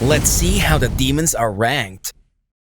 Let's see how the demons are ranked.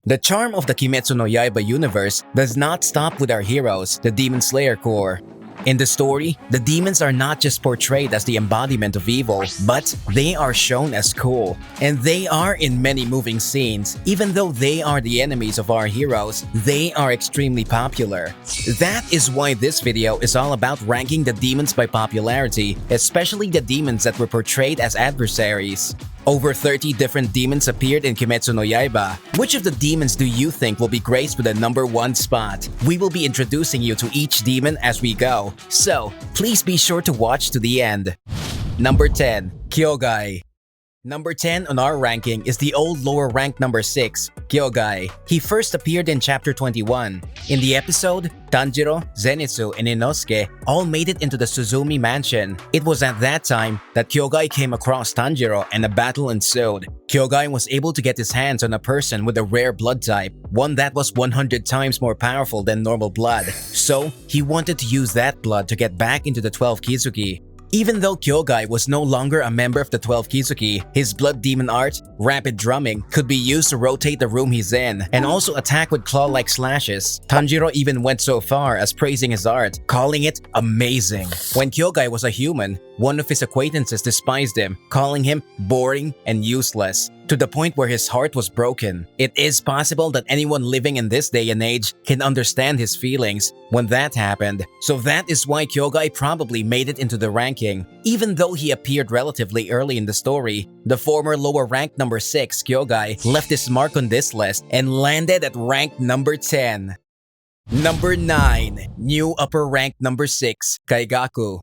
The charm of the Kimetsu no Yaiba universe does not stop with our heroes, the Demon Slayer Corps. In the story, the demons are not just portrayed as the embodiment of evil, but they are shown as cool. And they are in many moving scenes. Even though they are the enemies of our heroes, they are extremely popular. That is why this video is all about ranking the demons by popularity, especially the demons that were portrayed as adversaries. Over 30 different demons appeared in Kimetsu no Yaiba. Which of the demons do you think will be graced with the number 1 spot? We will be introducing you to each demon as we go, so please be sure to watch to the end. Number 10. Kyogai. Number 10 on our ranking is the old lower rank number 6, Kyogai. He first appeared in chapter 21. In the episode, Tanjiro, Zenitsu, and Inosuke all made it into the Suzumi mansion. It was at that time that Kyogai came across Tanjiro and a battle ensued. Kyogai was able to get his hands on a person with a rare blood type, one that was 100 times more powerful than normal blood. So, he wanted to use that blood to get back into the 12 Kizuki. Even though Kyogai was no longer a member of the 12 Kizuki, his blood demon art, rapid drumming, could be used to rotate the room he's in and also attack with claw-like slashes. Tanjiro even went so far as praising his art, calling it amazing. When Kyogai was a human, one of his acquaintances despised him, calling him boring and useless, to the point where his heart was broken. It is possible that anyone living in this day and age can understand his feelings when that happened, so that is why Kyogai probably made it into the ranking. Even though he appeared relatively early in the story, the former lower rank number 6 Kyogai left his mark on this list and landed at rank number 10. Number 9. New upper rank number 6, Kaigaku.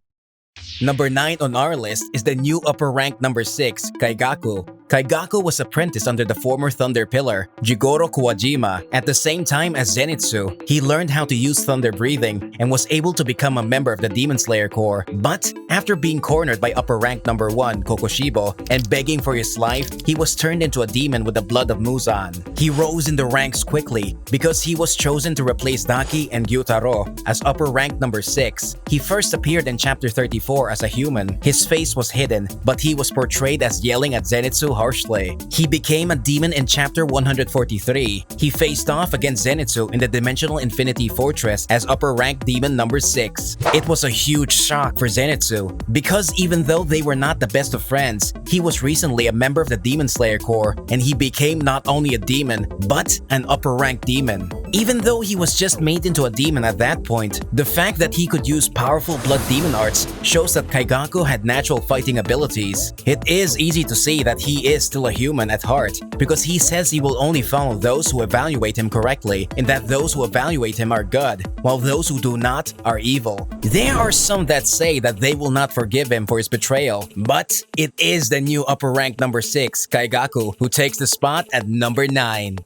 Number 9 on our list is the new upper rank number 6, Kaigaku. Kaigaku was apprenticed under the former Thunder Pillar, Jigoro Kuwajima. At the same time as Zenitsu, he learned how to use thunder breathing and was able to become a member of the Demon Slayer Corps. But after being cornered by upper rank number 1, Kokushibo, and begging for his life, he was turned into a demon with the blood of Muzan. He rose in the ranks quickly because he was chosen to replace Daki and Gyotaro as upper rank number 6. He first appeared in chapter 34 as a human. His face was hidden, but he was portrayed as yelling at Zenitsu harshly. He became a demon in chapter 143. He faced off against Zenitsu in the Dimensional Infinity Fortress as upper rank demon number 6. It was a huge shock for Zenitsu because even though they were not the best of friends, he was recently a member of the Demon Slayer Corps and he became not only a demon but an upper rank demon. Even though he was just made into a demon at that point, the fact that he could use powerful blood demon arts shows that Kaigaku had natural fighting abilities. It is easy to see that he is still a human at heart because he says he will only follow those who evaluate him correctly and that those who evaluate him are good, while those who do not are evil. There are some that say that they will not forgive him for his betrayal, but it is the new upper rank number 6, Kaigaku, who takes the spot at number 9.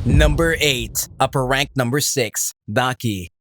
Number 8, upper rank number 6, Daki.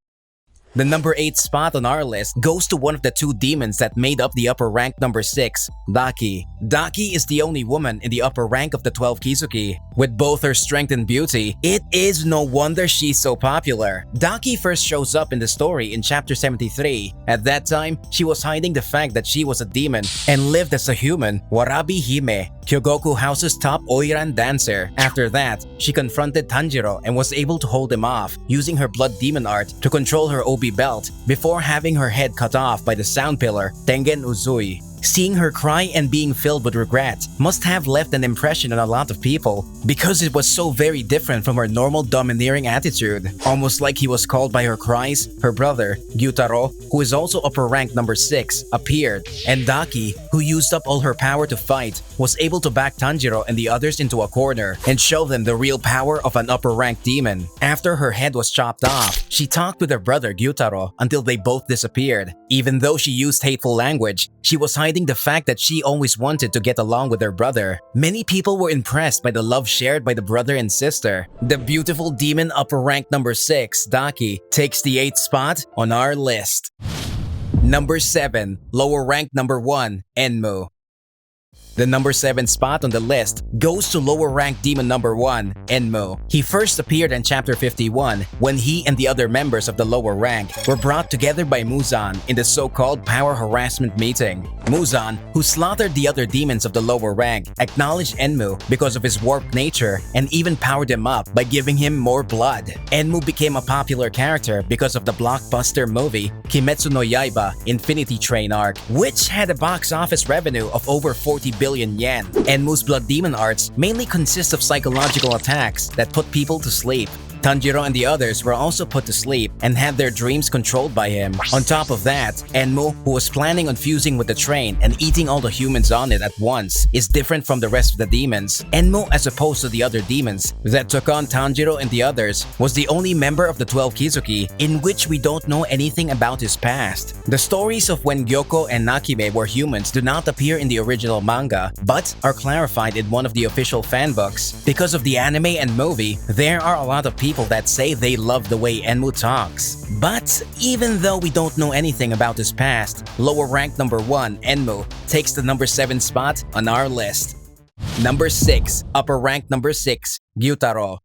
The number 8 spot on our list goes to one of the 2 demons that made up the upper rank number 6, Daki. Daki is the only woman in the upper rank of the 12 Kizuki. With both her strength and beauty, it is no wonder she's so popular. Daki first shows up in the story in chapter 73. At that time, she was hiding the fact that she was a demon and lived as a human, Warabi Hime, Kyogoku House's top Oiran dancer. After that, she confronted Tanjiro and was able to hold him off, using her blood demon art to control her obi belt before having her head cut off by the sound pillar, Tengen Uzui. Seeing her cry and being filled with regret must have left an impression on a lot of people because it was so very different from her normal domineering attitude. Almost like he was called by her cries, her brother, Gyotaro, who is also upper rank number 6, appeared, and Daki, who used up all her power to fight, was able to back Tanjiro and the others into a corner and show them the real power of an upper rank demon. After her head was chopped off, she talked with her brother Gyotaro until they both disappeared. Even though she used hateful language, she was hiding the fact that she always wanted to get along with her brother. Many people were impressed by the love shared by the brother and sister. The beautiful demon upper rank number 6, Daki, takes the 8th spot on our list. Number 7, lower rank number 1, Enmo. The number 7 spot on the list goes to lower ranked demon number 1, Enmo. He first appeared in chapter 51 when he and the other members of the lower rank were brought together by Muzan in the so-called power harassment meeting. Muzan, who slaughtered the other demons of the lower rank, acknowledged Enmu because of his warped nature and even powered him up by giving him more blood. Enmu became a popular character because of the blockbuster movie Kimetsu no Yaiba Infinity Train arc, which had a box office revenue of over 40 billion yen. Enmu's blood demon arts mainly consist of psychological attacks that put people to sleep. Tanjiro and the others were also put to sleep and had their dreams controlled by him. On top of that, Enmo, who was planning on fusing with the train and eating all the humans on it at once, is different from the rest of the demons. Enmo, as opposed to the other demons that took on Tanjiro and the others, was the only member of the 12 Kizuki in which we don't know anything about his past. The stories of when Gyoko and Nakime were humans do not appear in the original manga, but are clarified in one of the official fan books. Because of the anime and movie, there are a lot of people that say they love the way Enmu talks. But even though we don't know anything about his past, lower rank number 1, Enmu, takes the number 7 spot on our list. Number 6, upper rank number 6, Gyotaro.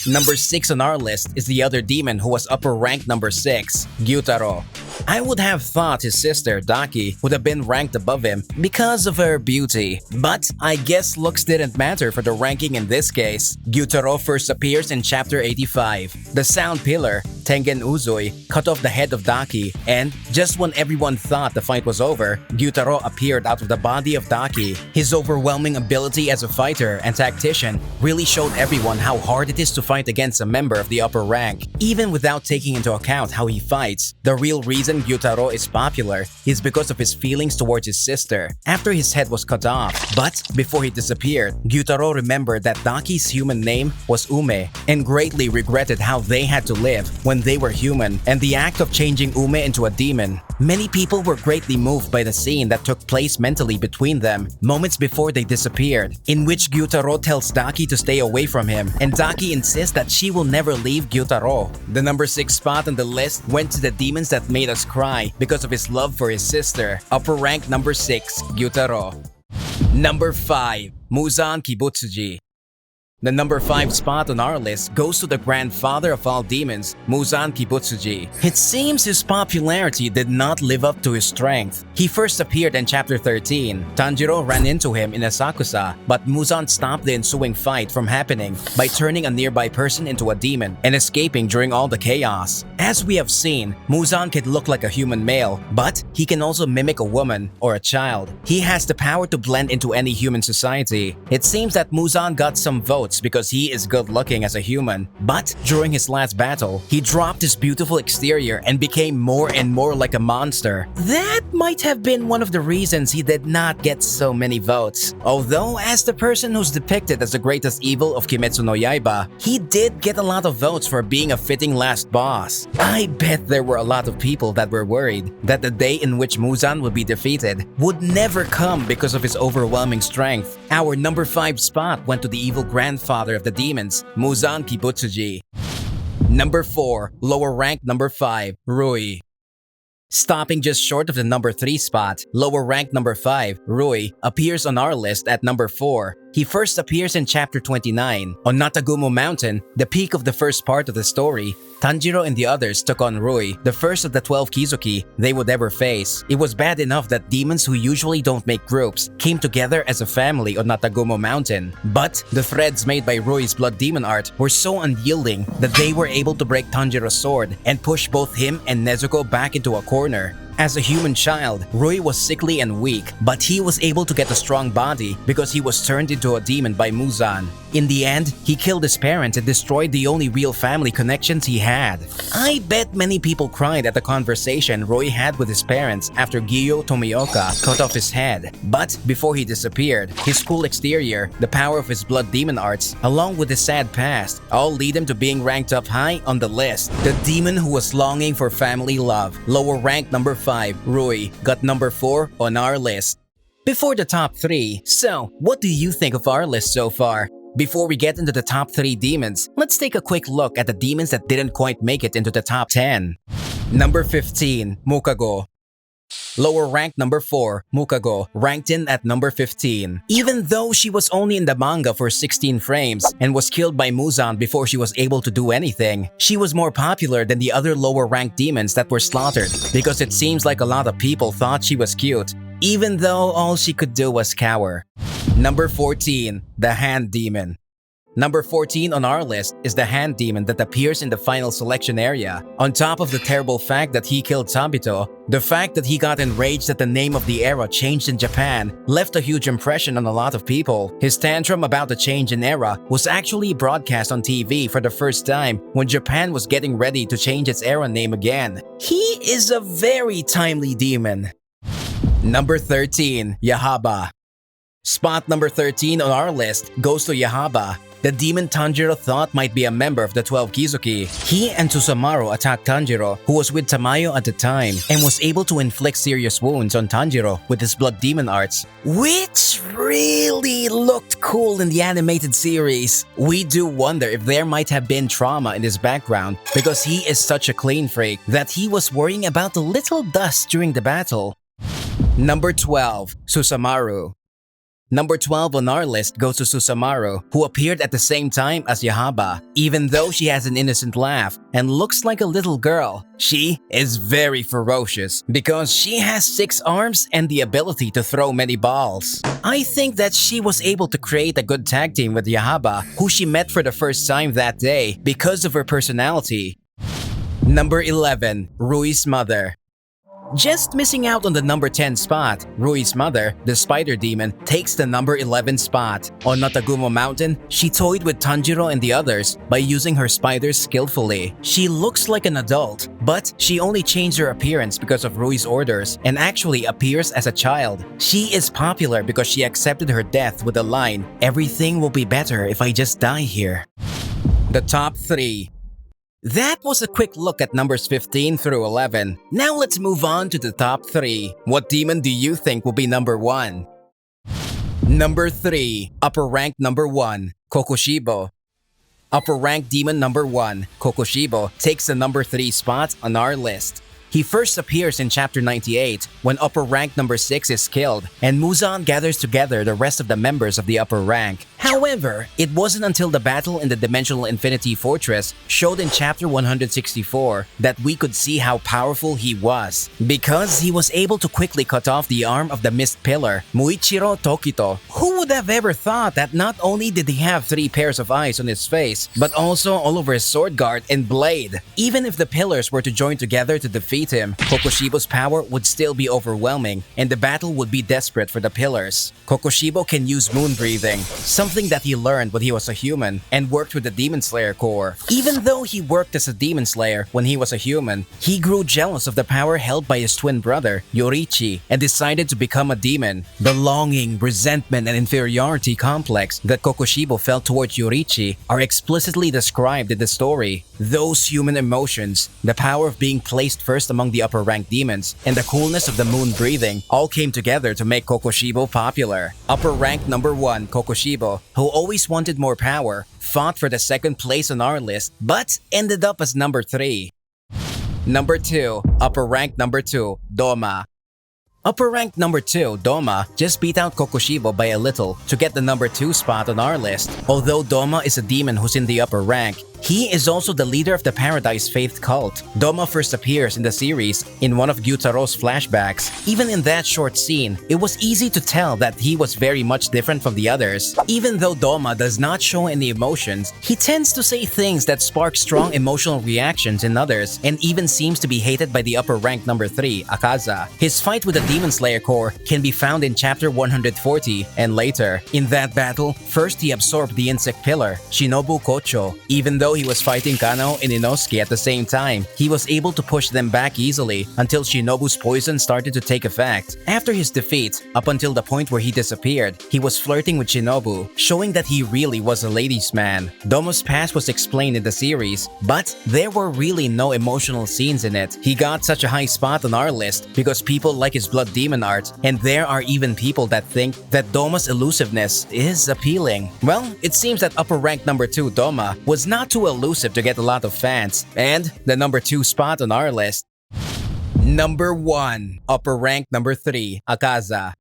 Number 6 on our list is the other demon who was upper rank number 6, Gyotaro. I would have thought his sister, Daki, would have been ranked above him because of her beauty. But I guess looks didn't matter for the ranking in this case. Gyotaro first appears in chapter 85. The sound pillar, Tengen Uzui, cut off the head of Daki, and just when everyone thought the fight was over, Gyotaro appeared out of the body of Daki. His overwhelming ability as a fighter and tactician really showed everyone how hard it is to fight against a member of the upper rank. Even without taking into account how he fights, the real reason Gyotaro is popular is because of his feelings towards his sister after his head was cut off. But before he disappeared, Gyotaro remembered that Daki's human name was Ume and greatly regretted how they had to live when they were human and the act of changing Ume into a demon. Many people were greatly moved by the scene that took place mentally between them moments before they disappeared, in which Gyotaro tells Daki to stay away from him and Daki insists that she will never leave Gyotaro. The number 6 spot on the list went to the demons that made us cry because of his love for his sister. Upper rank number 6, Gyotaro. Number 5, Muzan Kibutsuji. The number 5 spot on our list goes to the grandfather of all demons, Muzan Kibutsuji. It seems his popularity did not live up to his strength. He first appeared in chapter 13. Tanjiro ran into him in Asakusa, but Muzan stopped the ensuing fight from happening by turning a nearby person into a demon and escaping during all the chaos. As we have seen, Muzan can look like a human male, but he can also mimic a woman or a child. He has the power to blend into any human society. It seems that Muzan got some votes because he is good looking as a human, but during his last battle, he dropped his beautiful exterior and became more and more like a monster. That might have been one of the reasons he did not get so many votes. Although, as the person who's depicted as the greatest evil of Kimetsu no Yaiba, he did get a lot of votes for being a fitting last boss. I bet there were a lot of people that were worried that the day in which Muzan would be defeated would never come because of his overwhelming strength. Our number 5 spot went to the evil grandfather of the demons, Muzan Kibutsuji. Number 4, lower rank number 5, Rui. Stopping just short of the number 3 spot, lower rank number 5, Rui, appears on our list at number 4. He first appears in chapter 29. On Natagumo Mountain, the peak of the first part of the story, Tanjiro and the others took on Rui, the first of the 12 Kizuki they would ever face. It was bad enough that demons who usually don't make groups came together as a family on Natagumo Mountain. But the threads made by Rui's blood demon art were so unyielding that they were able to break Tanjiro's sword and push both him and Nezuko back into a corner. As a human child, Rui was sickly and weak, but he was able to get a strong body because he was turned into a demon by Muzan. In the end, he killed his parents and destroyed the only real family connections he had. I bet many people cried at the conversation Rui had with his parents after Giyo Tomioka cut off his head. But before he disappeared, his cool exterior, the power of his blood demon arts, along with his sad past, all lead him to being ranked up high on the list. The demon who was longing for family love, lower rank number 5, Rui, got number 4 on our list. Before the top 3, so what do you think of our list so far? Before we get into the top 3 demons, let's take a quick look at the demons that didn't quite make it into the top 10. Number 15, Mukago. Lower rank number 4, Mukago, ranked in at number 15. Even though she was only in the manga for 16 frames and was killed by Muzan before she was able to do anything, she was more popular than the other lower ranked demons that were slaughtered because it seems like a lot of people thought she was cute, even though all she could do was cower. Number 14, the Hand Demon. Number 14 on our list is the Hand Demon that appears in the final selection area. On top of the terrible fact that he killed Sabito, the fact that he got enraged that the name of the era changed in Japan left a huge impression on a lot of people. His tantrum about the change in era was actually broadcast on TV for the first time when Japan was getting ready to change its era name again. He is a very timely demon. Number 13, Yaiba. Spot number 13 on our list goes to Yaiba, the demon Tanjiro thought might be a member of the 12 Kizuki. He and Susumaru attacked Tanjiro, who was with Tamayo at the time, and was able to inflict serious wounds on Tanjiro with his blood demon arts, which really looked cool in the animated series. We do wonder if there might have been trauma in his background because he is such a clean freak that he was worrying about the little dust during the battle. Number 12, Susumaru. Number 12 on our list goes to Susumaru, who appeared at the same time as Yaiba. Even though she has an innocent laugh and looks like a little girl, she is very ferocious because she has 6 arms and the ability to throw many balls. I think that she was able to create a good tag team with Yaiba, who she met for the first time that day because of her personality. Number 11, Rui's mother. Just missing out on the number 10 spot, Rui's mother, the spider demon, takes the number 11 spot. On Natagumo Mountain, she toyed with Tanjiro and the others by using her spiders skillfully. She looks like an adult, but she only changed her appearance because of Rui's orders and actually appears as a child. She is popular because she accepted her death with the line, "Everything will be better if I just die here." The top 3. That was a quick look at numbers 15 through 11. Now let's move on to the top 3. What demon do you think will be number 1? Number 3. Upper rank number 1, Kokushibo. Upper rank demon number 1, Kokushibo, takes the number 3 spot on our list. He first appears in chapter 98 when upper rank number 6 is killed and Muzan gathers together the rest of the members of the upper rank. However, it wasn't until the battle in the Dimensional Infinity Fortress showed in chapter 164 that we could see how powerful he was, because he was able to quickly cut off the arm of the Mist Pillar, Muichiro Tokito. Who would have ever thought that not only did he have 3 pairs of eyes on his face, but also all over his sword guard and blade? Even if the pillars were to join together to defeat him, Kokushibo's power would still be overwhelming and the battle would be desperate for the pillars. Kokushibo can use moon breathing, something that he learned when he was a human and worked with the Demon Slayer Corps. Even though he worked as a Demon Slayer when he was a human, he grew jealous of the power held by his twin brother, Yorichi, and decided to become a demon. The longing, resentment, and inferiority complex that Kokushibo felt towards Yorichi are explicitly described in the story. Those human emotions, the power of being placed first among the upper-ranked demons, and the coolness of the moon breathing all came together to make Kokushibo popular. Upper-ranked number 1, Kokushibo, who always wanted more power, fought for the 2nd place on our list, but ended up as number 3. Number 2, upper-ranked number 2, Doma. Upper-ranked number 2, Doma, just beat out Kokushibo by a little to get the number 2 spot on our list. Although Doma is a demon who's in the upper rank, he is also the leader of the Paradise Faith cult. Doma first appears in the series in one of Gyotaro's flashbacks. Even in that short scene, it was easy to tell that he was very much different from the others. Even though Doma does not show any emotions, he tends to say things that spark strong emotional reactions in others and even seems to be hated by the upper rank number 3, Akaza. His fight with the Demon Slayer Corps can be found in chapter 140 and later. In that battle, first he absorbed the insect pillar, Shinobu Kocho. Even though he was fighting Kano and Inosuke at the same time, he was able to push them back easily until Shinobu's poison started to take effect. After his defeat, up until the point where he disappeared, he was flirting with Shinobu, showing that he really was a ladies' man. Doma's past was explained in the series, but there were really no emotional scenes in it. He got such a high spot on our list because people like his blood demon art, and there are even people that think that Doma's elusiveness is appealing. Well, it seems that upper rank number 2, Doma, was not too elusive to get a lot of fans, and the number 2 spot on our list. Number 1. Upper rank number 3, Akaza.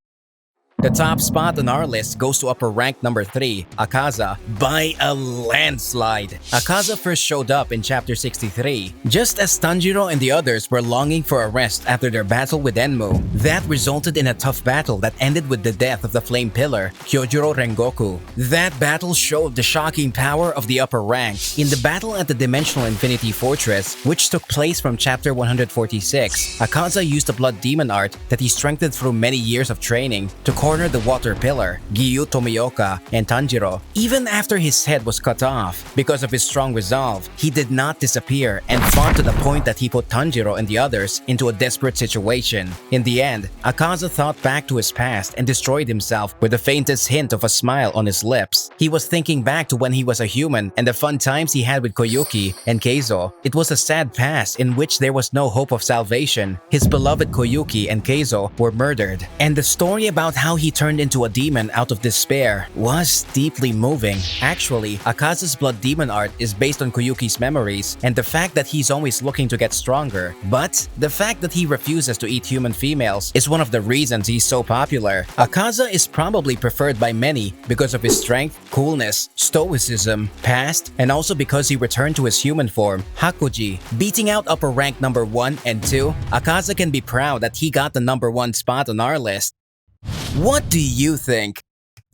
The top spot on our list goes to upper rank number 3, Akaza, by a landslide. Akaza first showed up in chapter 63, just as Tanjiro and the others were longing for a rest after their battle with Enmo. That resulted in a tough battle that ended with the death of the Flame Pillar, Kyojuro Rengoku. That battle showed the shocking power of the upper rank. In the battle at the Dimensional Infinity Fortress, which took place from chapter 146, Akaza used the Blood Demon art that he strengthened through many years of training to corner the Water Pillar, Giyu Tomioka, and Tanjiro. Even after his head was cut off, because of his strong resolve, he did not disappear and fought to the point that he put Tanjiro and the others into a desperate situation. In the end, Akaza thought back to his past and destroyed himself with the faintest hint of a smile on his lips. He was thinking back to when he was a human and the fun times he had with Koyuki and Keizo. It was a sad past in which there was no hope of salvation. His beloved Koyuki and Keizo were murdered, and the story about how he turned into a demon out of despair was deeply moving. Actually, Akaza's Blood Demon art is based on Koyuki's memories and the fact that he's always looking to get stronger. But the fact that he refuses to eat human females is one of the reasons he's so popular. Akaza is probably preferred by many because of his strength, coolness, stoicism, past, and also because he returned to his human form, Hakuji. Beating out upper rank number 1 and 2, Akaza can be proud that he got the number 1 spot on our list. What do you think?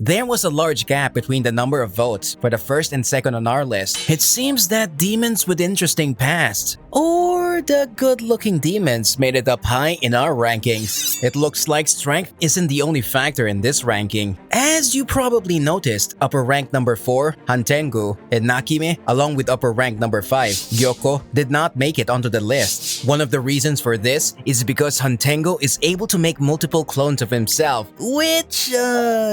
There was a large gap between the number of votes for the first and second on our list. It seems that demons with interesting pasts or the good-looking demons made it up high in our rankings. It looks like strength isn't the only factor in this ranking. As you probably noticed, upper rank number 4, Hantengu, and Nakime, along with upper rank number 5, Gyoko, did not make it onto the list. One of the reasons for this is because Hantengu is able to make multiple clones of himself, which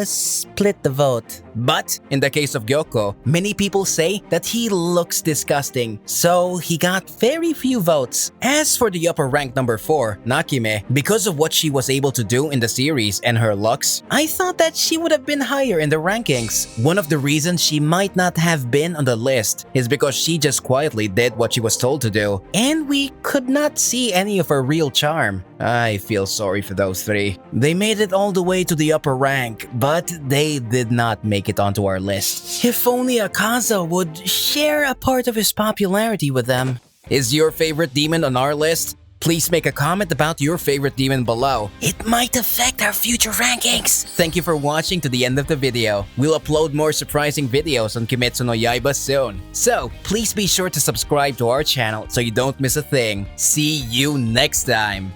split the vote. But in the case of Gyoko, many people say that he looks disgusting, so he got very few votes. As for the upper rank number 4, Nakime, because of what she was able to do in the series and her looks, I thought that she would have been higher in the rankings. One of the reasons she might not have been on the list is because she just quietly did what she was told to do, and we could not see any of her real charm. I feel sorry for those 3. They made it all the way to the upper rank, but they did not make it onto our list. If only Akaza would share a part of his popularity with them. Is your favorite demon on our list? Please make a comment about your favorite demon below. It might affect our future rankings. Thank you for watching to the end of the video. We'll upload more surprising videos on Kimetsu no Yaiba soon. So, please be sure to subscribe to our channel so you don't miss a thing. See you next time!